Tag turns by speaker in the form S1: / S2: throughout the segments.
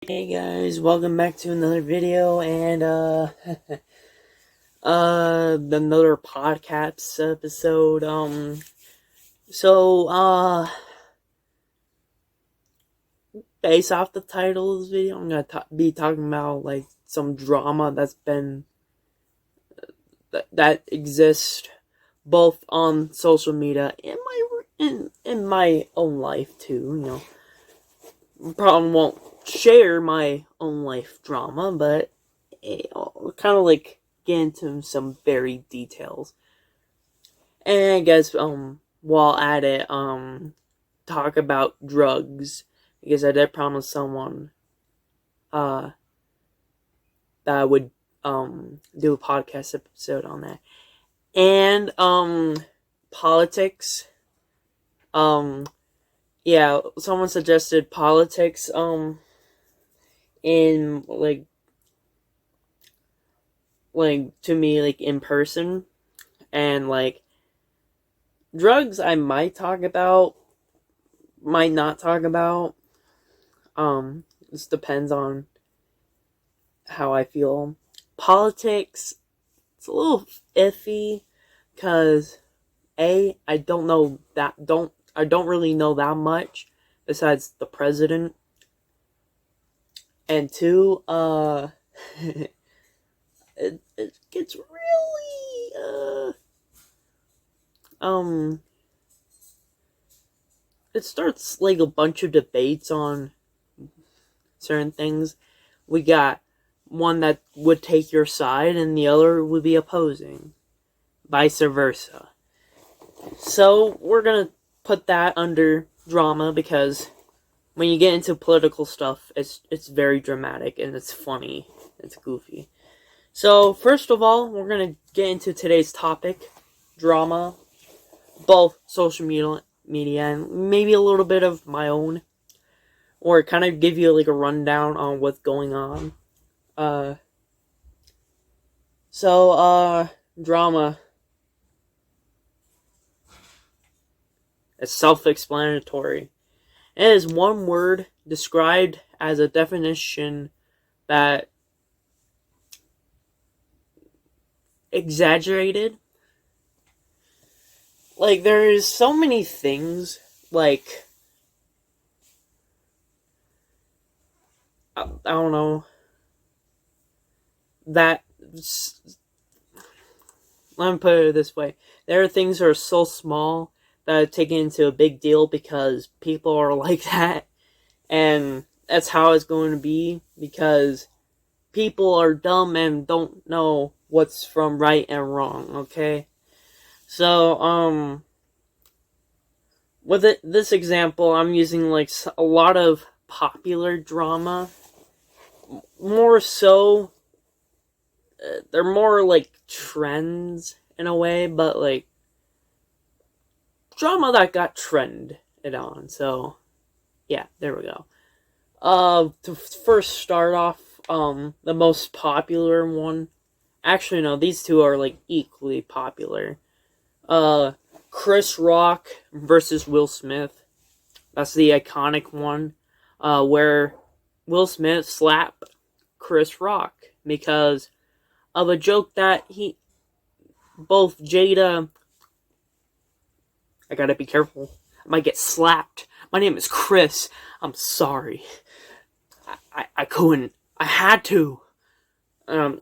S1: Hey guys, welcome back to another video and another podcast episode. Based off the title of this video, I'm gonna be talking about like some drama that's been that exists both on social media and in my own life too. Probably won't share my own life drama, but kind of like get into some very details. And I guess while at it, talk about drugs, because I did promise someone that I would do a podcast episode on that. And politics. Yeah, someone suggested politics in like to me, like, in person. And like drugs I might talk about, might not talk about. This depends on how I feel. Politics, it's a little iffy because I don't really know that much besides the president. And two, it gets really it starts like a bunch of debates on certain things. We got one that would take your side and the other would be opposing, vice versa. So we're gonna put that under drama because when you get into political stuff, it's very dramatic and it's funny, it's goofy. So first of all, we're gonna get into today's topic, drama, both social media and maybe a little bit of my own, or kind of give you like a rundown on what's going on. Drama. It's self-explanatory. It is one word described as a definition that exaggerated. Like, there's so many things, like, I don't know, that, let me put it this way. There are things that are so small that are taken into a big deal because people are like that. And that's how it's going to be because people are dumb and don't know what's from right and wrong, okay? So, with this example, I'm using like a lot of popular drama. More so, they're more like trends in a way, but like drama that got trended on. So, yeah, there we go. To first start off, the most popular one. Actually, no, these two are like equally popular. Chris Rock versus Will Smith. That's the iconic one, where Will Smith slapped Chris Rock because of a joke that both Jada, I gotta be careful, I might get slapped. My name is Chris. I'm sorry. I couldn't. I had to.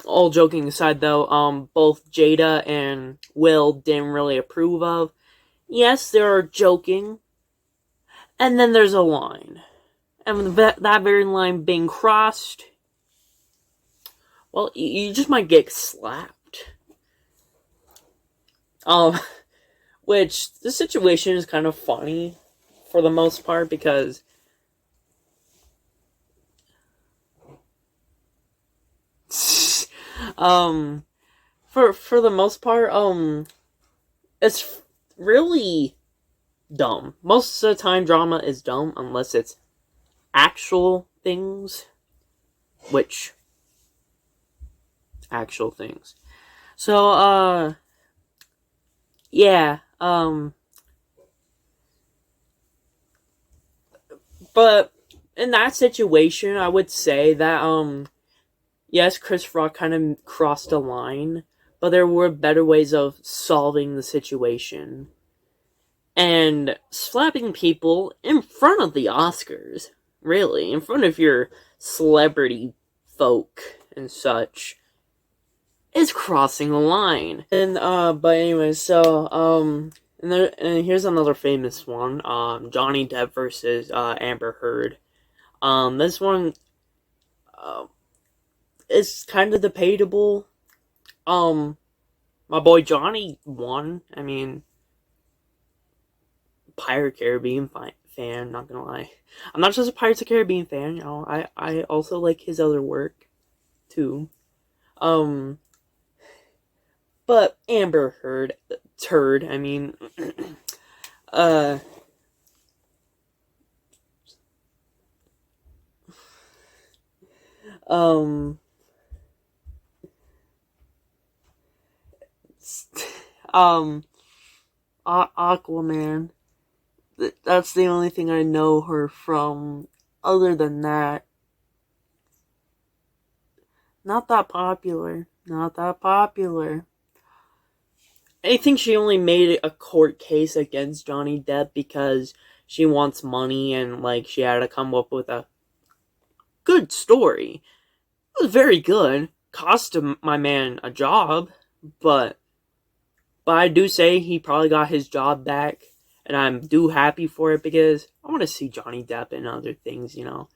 S1: All joking aside, though, both Jada and Will didn't really approve of. Yes, they're joking. And then there's a line. And that very line being crossed, well, you just might get slapped. Which, the situation is kind of funny for the most part because for the most part, it's really dumb. Most of the time, drama is dumb unless it's actual things, actual things. So, yeah, but in that situation, I would say that yes, Chris Rock kind of crossed a line, but there were better ways of solving the situation. And slapping people in front of the Oscars, really, in front of your celebrity folk and such, is crossing the line. And but anyway, so and here's another famous one. Johnny Depp versus Amber Heard. This one uh, is kind of debatable. Um, my boy Johnny won. I mean, Pirate Caribbean fan. Not gonna lie, I'm not just a Pirates of the Caribbean fan. You know, I also like his other work too. Um, but Amber Heard, turd. I mean, uh, um, um, Aquaman. That's the only thing I know her from. Other than that, not that popular. Not that popular. I think she only made a court case against Johnny Depp because she wants money and like she had to come up with a good story. It was very good. Cost my man a job, but I do say he probably got his job back, and I'm happy for it because I want to see Johnny Depp in other things, you know,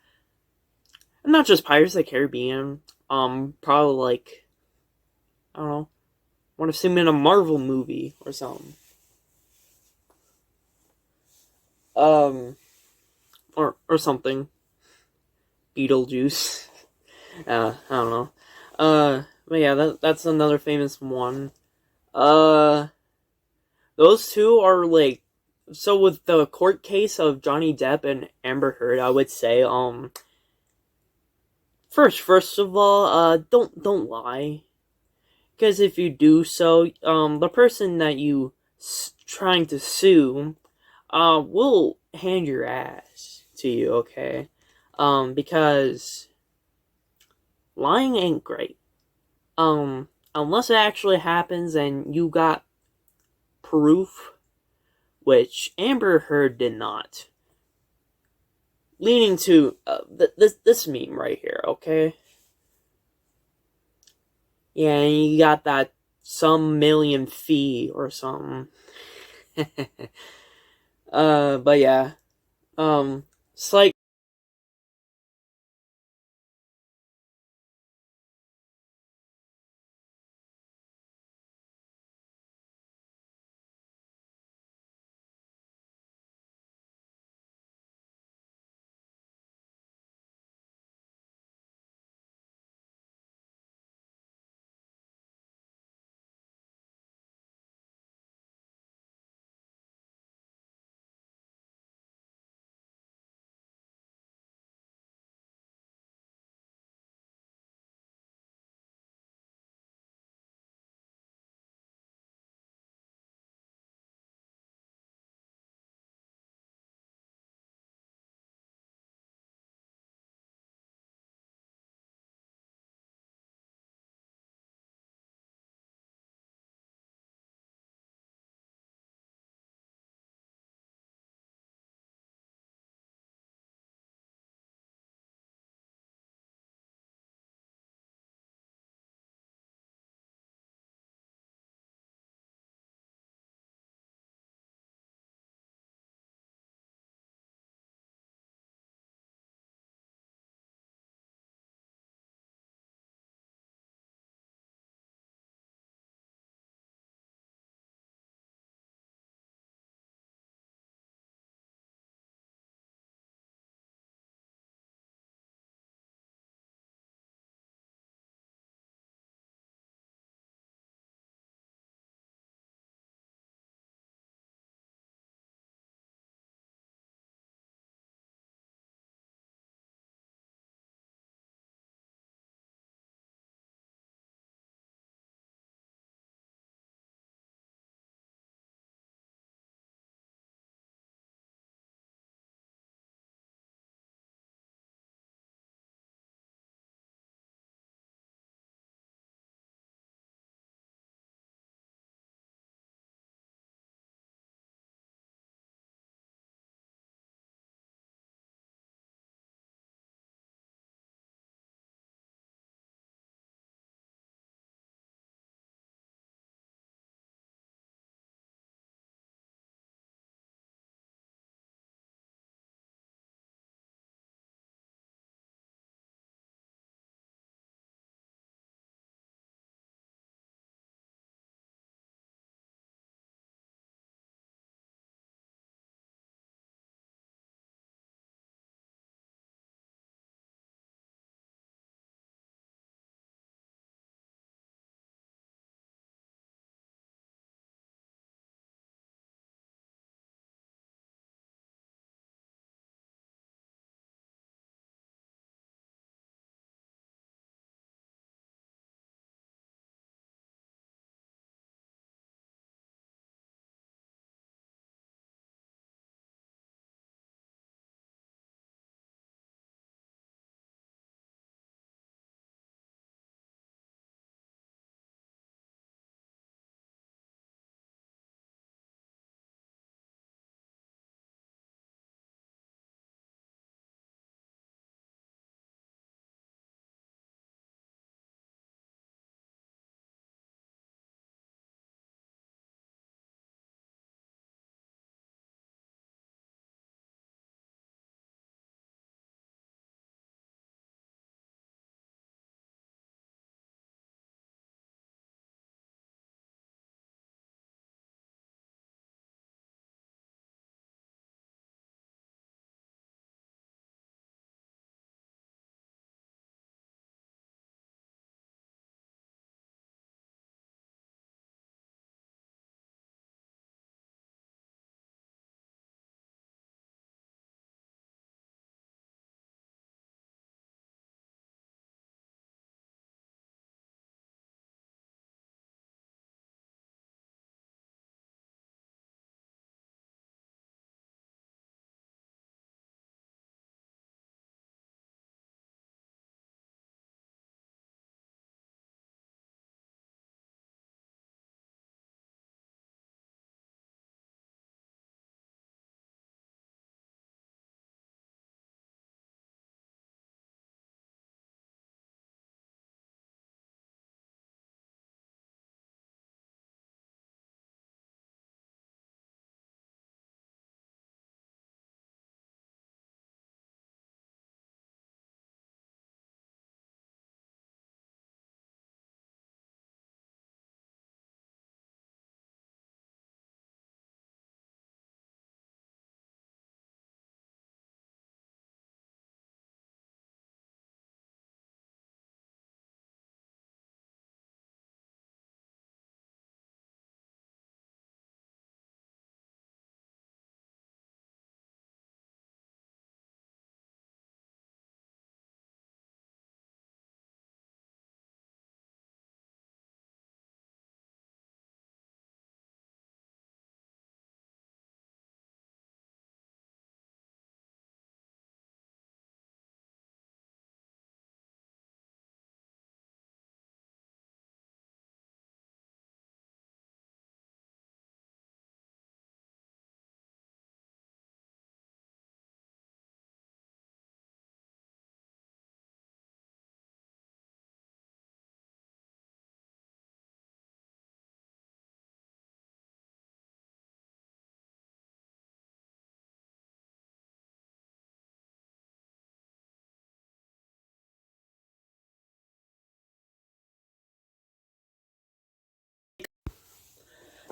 S1: and not just Pirates of the Caribbean. Probably like I don't know, want to see him in a Marvel movie or something. Um, or something. Beetlejuice. I don't know. But yeah, that's another famous one. Uh, those two are like, so with the court case of Johnny Depp and Amber Heard, I would say, first of all, don't lie, because if you do so, the person that you trying to sue, will hand your ass to you, okay? Because lying ain't great. Unless it actually happens and you got proof, which Amber Heard did not. Leading to this meme right here, okay? Yeah, and you got that some million fee or something. But yeah, it's like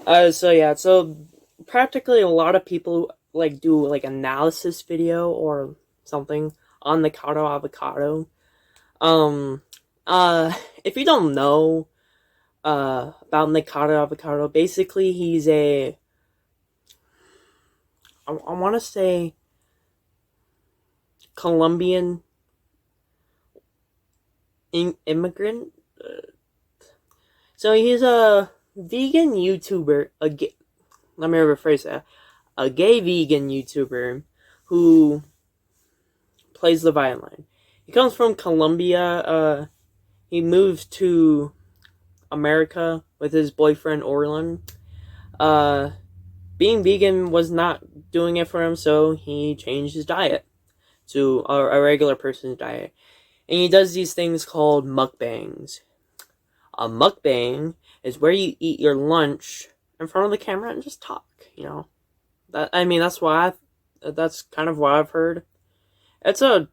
S1: So yeah, so practically a lot of people like do like analysis video or something on Nuggeto avocado. Um, if you don't know about Nuggeto avocado, basically he's I want to say Colombian immigrant. So he's a vegan YouTuber. Let me rephrase that. A gay vegan YouTuber who plays the violin. He comes from Colombia. He moved to America with his boyfriend Orlin. Being vegan was not doing it for him, so he changed his diet to a regular person's diet. And he does these things called mukbangs. A mukbang is where you eat your lunch in front of the camera and just talk, you know. That's kind of what I've heard. It's a,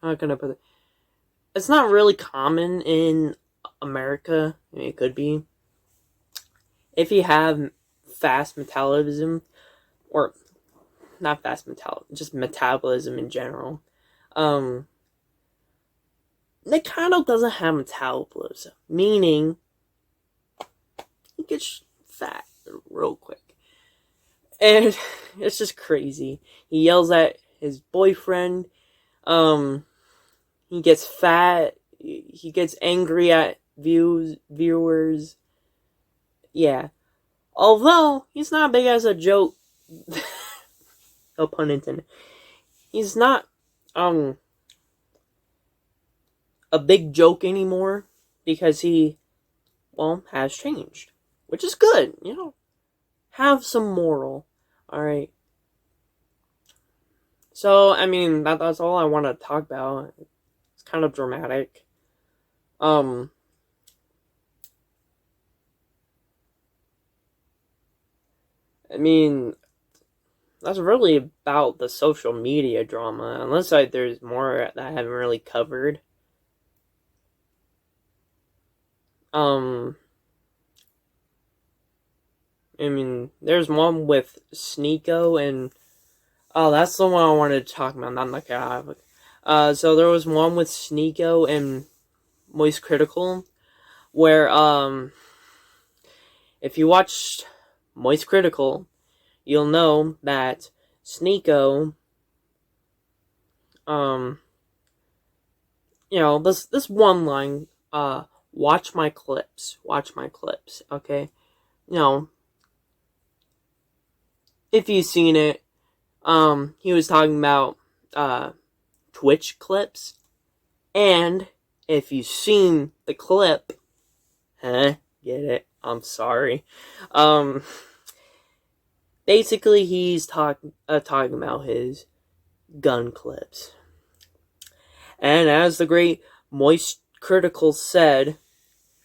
S1: how can I put it? It's not really common in America. I mean, it could be. If you have fast metabolism, or not fast metabolism, just metabolism in general. Nuggeto doesn't have metabolism, meaning he gets fat real quick. And it's just crazy. He yells at his boyfriend. He gets fat. He gets angry at viewers. Yeah. Although, he's not big as a joke. No pun intended. He's not, a big joke anymore because he, well, has changed. Which is good, you know. Have some moral. Alright. So, I mean, that's all I want to talk about. It's kind of dramatic. I mean, that's really about the social media drama. Unless there's more that I haven't really covered. I mean, there's one with Sneeko and... Oh, that's the one I wanted to talk about, not Nuggeto. So there was one with Sneeko and Moist Critical, where, if you watched Moist Critical, you'll know that Sneeko, you know, this one line, watch my clips, okay? You know, if you've seen it, he was talking about, Twitch clips, and if you've seen the clip, get it? I'm sorry. Basically, he's talking about his gun clips. And as the great Moist Critical said,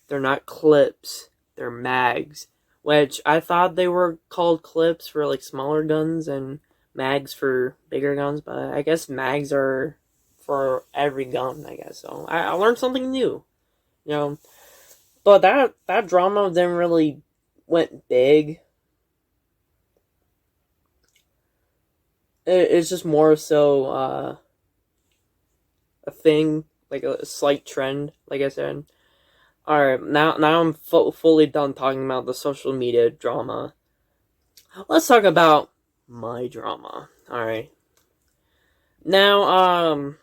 S1: they're not clips, they're mags. Which I thought they were called clips for like smaller guns and mags for bigger guns, but I guess mags are for every gun, I guess. So I learned something new, you know. But that drama didn't really went big. It's just more so a thing, like a slight trend, like I said. Alright, now I'm fully done talking about the social media drama. Let's talk about my drama. Alright. Now,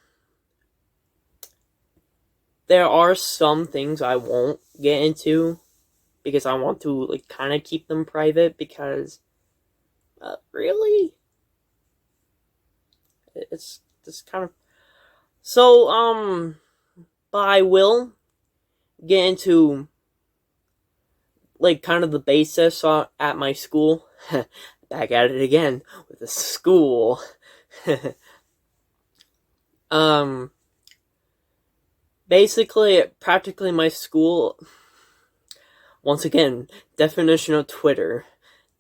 S1: there are some things I won't get into because I want to, like, kind of keep them private because, really? It's just kind of... So, but I will get into, like, kind of the basis at my school. Back at it again with the school. Basically, practically my school, once again, definition of Twitter.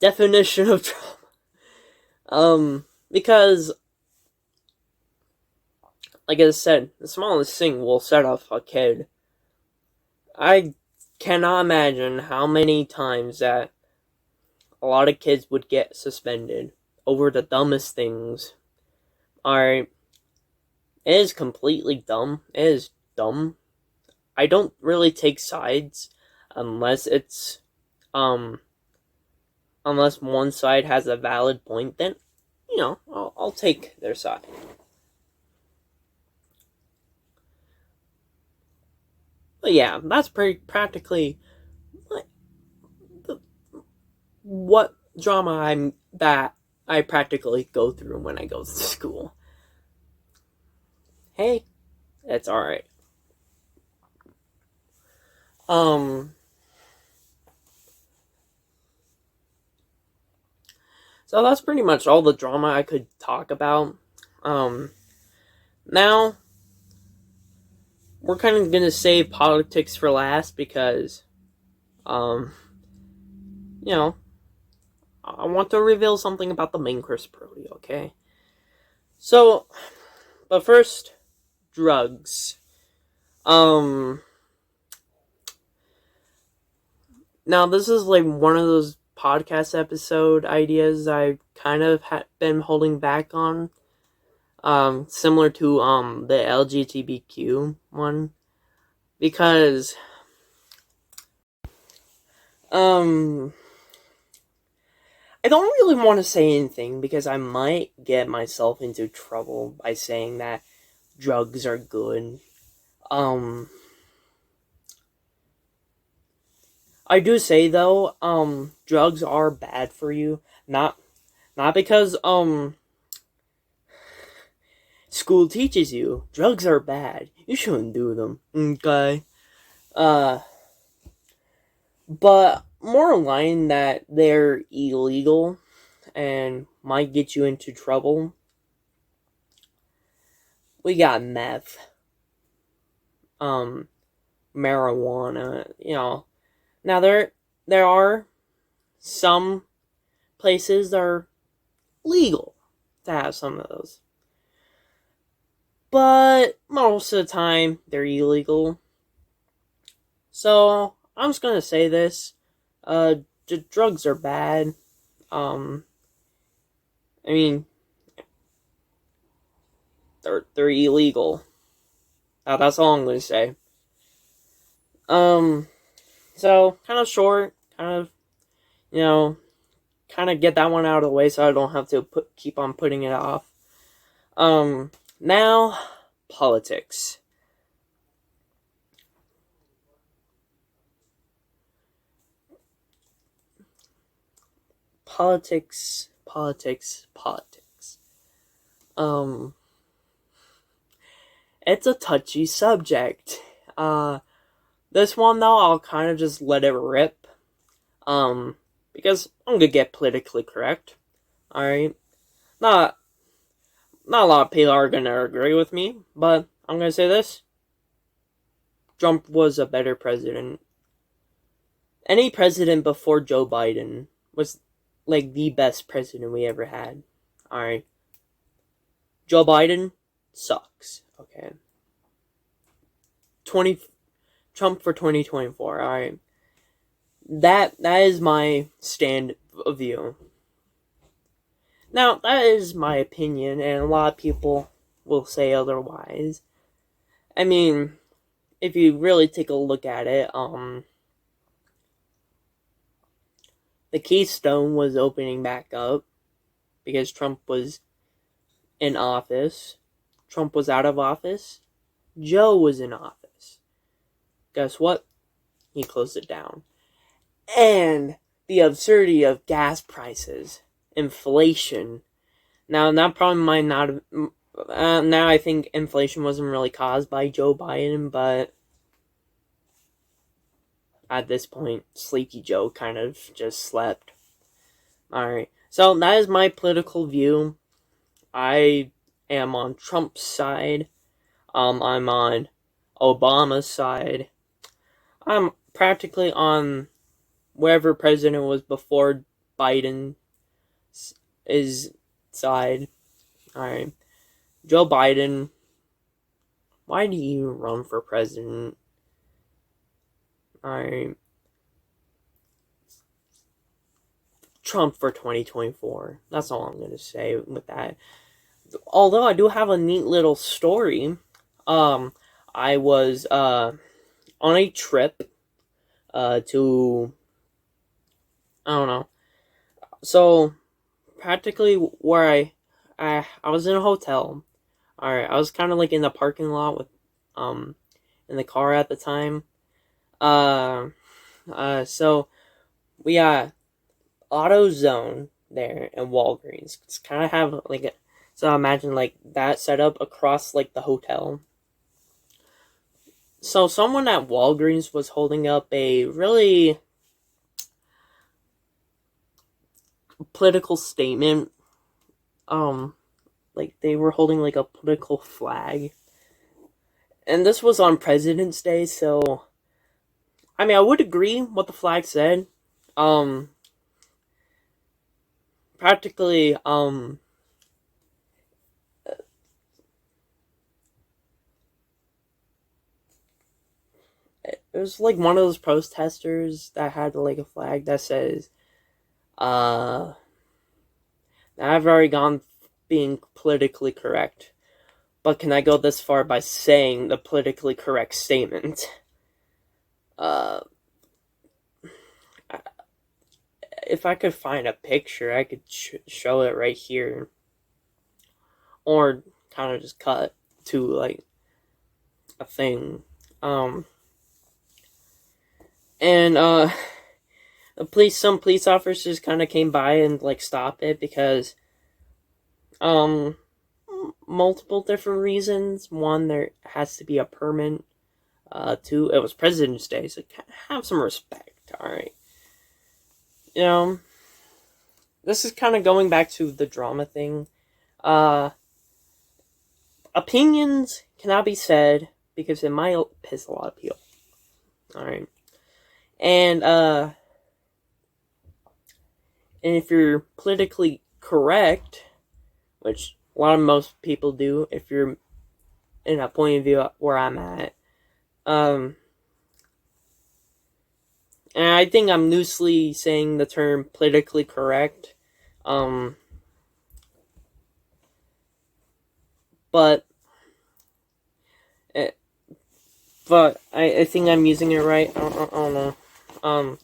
S1: Definition of drama. Because, like I said, the smallest thing will set off a kid. I cannot imagine how many times that a lot of kids would get suspended over the dumbest things. Alright, it is completely dumb. It is dumb. I don't really take sides unless it's unless one side has a valid point, then I'll take their side. But yeah, that's practically what drama I practically go through when I go to school. Hey, that's alright. So that's pretty much all the drama I could talk about. Now we're kind of gonna save politics for last because, you know, I want to reveal something about the main course, Brody. Okay. So, but first, drugs. Now this is like one of those podcast episode ideas I've kind of been holding back on. Similar to the LGBTQ one, because I don't really want to say anything because I might get myself into trouble by saying that drugs are good. I do say though, drugs are bad for you. Not because school teaches you drugs are bad. You shouldn't do them. Okay. But more line that they're illegal and might get you into trouble. We got meth, marijuana. Now there are some places that are legal to have some of those, but most of the time they're illegal. So I'm just gonna say this: drugs are bad. I mean, they're illegal. That's all I'm gonna say. So kind of short, kind of get that one out of the way, so I don't have to keep on putting it off. Now politics. Politics. It's a touchy subject. This one though, I'll kind of just let it rip. Because I'm gonna get politically correct. Alright? Not a lot of people are gonna agree with me, but I'm gonna say this. Trump was a better president. Any president before Joe Biden was like the best president we ever had. Alright. Joe Biden sucks. Okay. Trump for 2024. Alright. That is my stand of view. Now, that is my opinion, and a lot of people will say otherwise. I mean, if you really take a look at it, the Keystone was opening back up because Trump was in office. Trump was out of office. Joe was in office. Guess what? He closed it down. And the absurdity of gas prices, inflation. Now, that probably might not have... now I think inflation wasn't really caused by Joe Biden, but at this point, Sleepy Joe kind of just slept. Alright, so that is my political view. I am on Trump's side. I'm on Obama's side. I'm practically on wherever president was before Biden's side. Alright. Joe Biden, why do you run for president? Alright. Trump for 2024. That's all I'm gonna say with that. Although I do have a neat little story. I was on a trip to, I don't know. So practically where I was in a hotel. Alright, I was kind of like in the parking lot with in the car at the time. So we got AutoZone there and Walgreens. It's kind of have like a, so imagine like that set up across like the hotel. So someone at Walgreens was holding up a really political statement. Like they were holding like a political flag. And this was on President's Day, so I mean I would agree what the flag said. Practically, it was like one of those protesters that had like a flag that says, I've already gone being politically correct, but can I go this far by saying the politically correct statement? If I could find a picture, I could show it right here. Or kind of just cut to, like, a thing. Some police officers kind of came by and, like, stopped it because, multiple different reasons. One, there has to be a permit. Two, it was President's Day, so have some respect, alright? You know, this is kind of going back to the drama thing. Opinions cannot be said because it might piss a lot of people. Alright. And if you're politically correct, which a lot of most people do, if you're in a point of view where I'm at, and I think I'm loosely saying the term politically correct, but I think I'm using it right. I don't know.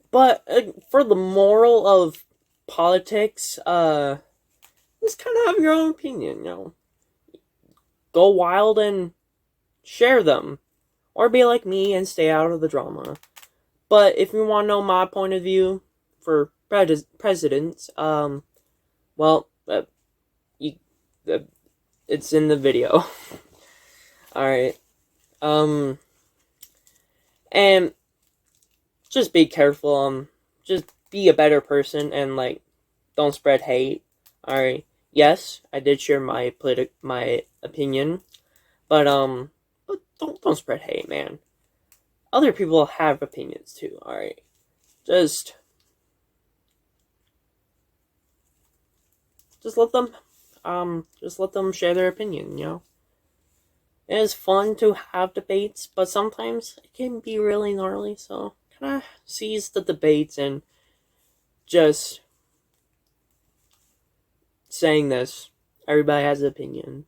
S1: But for the moral of politics, just kind of have your own opinion, you know. Go wild and share them. Or be like me and stay out of the drama. But if you want to know my point of view for presidents, well, it's in the video. Alright. And just be careful. Just be a better person and, like, don't spread hate. Alright. Yes, I did share my opinion. But don't spread hate, man. Other people have opinions too, alright? Just let them share their opinion, you know? It is fun to have debates, but sometimes it can be really gnarly, so kind of seize the debates and just saying this. Everybody has an opinion.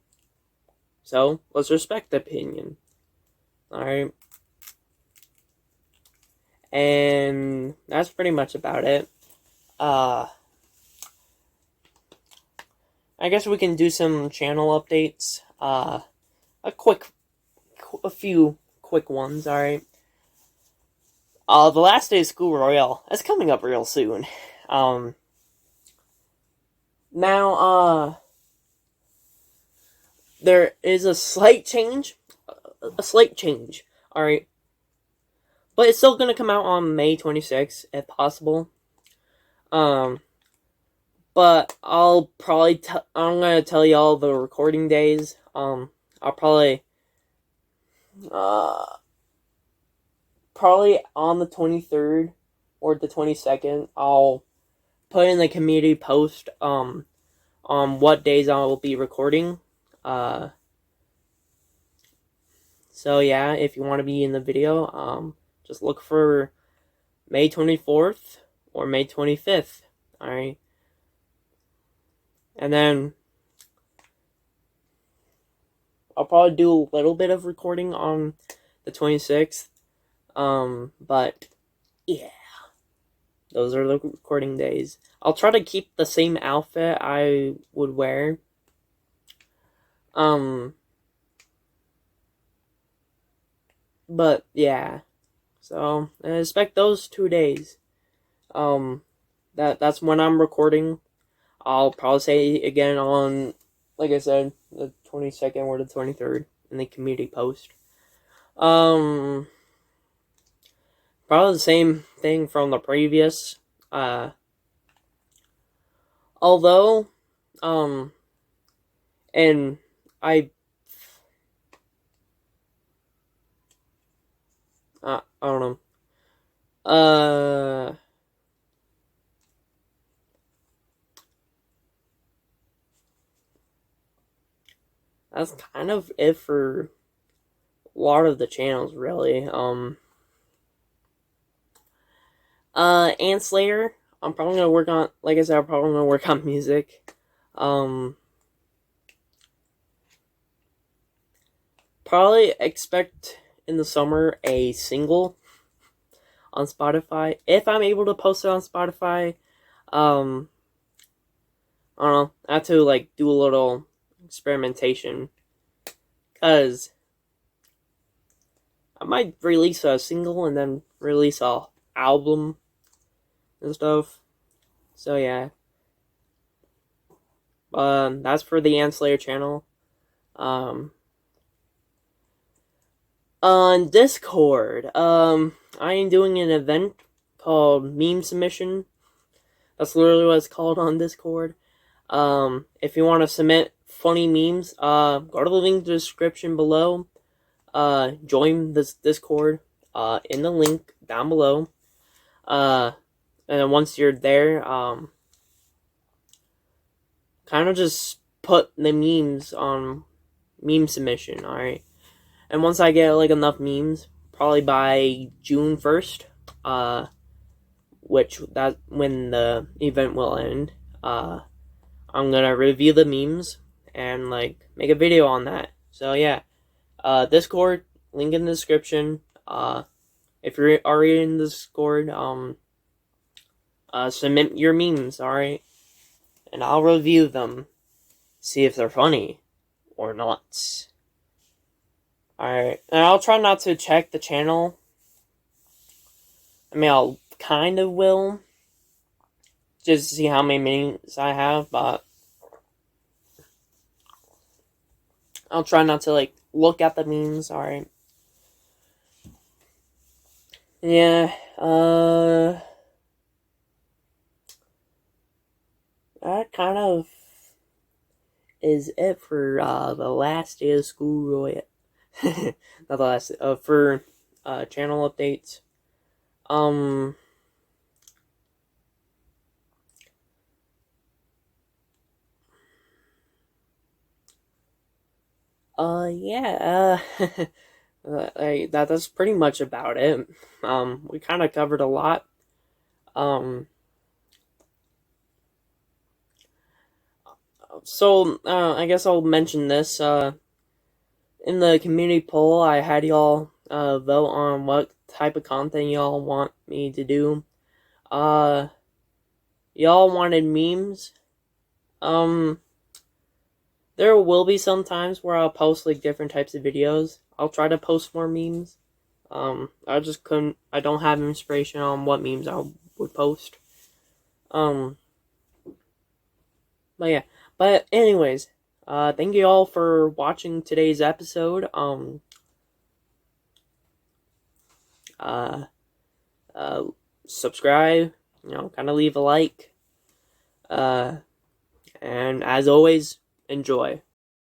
S1: So, let's respect the opinion. Alright. And that's pretty much about it. I guess we can do some channel updates. A few quick ones, alright? The last day of School Royale is coming up real soon. Now, there is a slight change. Alright? But it's still gonna come out on May 26th, if possible. But I'll probably I'm gonna tell y'all the recording days. I'll probably on the 23rd or the 22nd, I'll put in the community post on what days I will be recording. So yeah, if you want to be in the video, just look for May 24th or May 25th. Alright. And then I'll probably do a little bit of recording on the 26th. But yeah, those are the recording days. I'll try to keep the same outfit I would wear. But yeah, so I expect those 2 days. That's when I'm recording. I'll probably say again on, like I said, the 22nd or the 23rd in the community post. Probably the same thing from the previous. Although, and I don't know. That's kind of it for a lot of the channels, really. Ant Slayer, I'm probably gonna work on, like I said, I'm probably gonna work on music. Probably expect in the summer a single on Spotify, if I'm able to post it on Spotify. I don't know, I have to like do a little experimentation, cause I might release a single and then release a album and stuff. So yeah, that's for the Ant Slayer channel. On Discord, I am doing an event called Meme Submission. That's literally what it's called on Discord. If you want to submit funny memes, go to the link in the description below. Join this Discord, in the link down below. And then once you're there, kind of just put the memes on meme submission, alright? And once I get like enough memes, probably by June 1st, which that when the event will end, I'm gonna review the memes and like make a video on that. So yeah, Discord, link in the description. If you're already in the Discord, submit your memes, alright? And I'll review them, see if they're funny or not. Alright, and I'll try not to check the channel. I mean, I'll kind of will, just to see how many memes I have, but I'll try not to, like, look at the memes, alright? Yeah, that kind of is it for, the last day of school, Roy. Not the last, for, channel updates. Yeah, that's pretty much about it. We kind of covered a lot. So, I guess I'll mention this, in the community poll, I had y'all, vote on what type of content y'all want me to do. Y'all wanted memes. There will be some times where I'll post, like, different types of videos. I'll try to post more memes. I just couldn't, I don't have inspiration on what memes I would post. But yeah. But anyways, thank you all for watching today's episode. Subscribe, kind of leave a like. And as always, enjoy.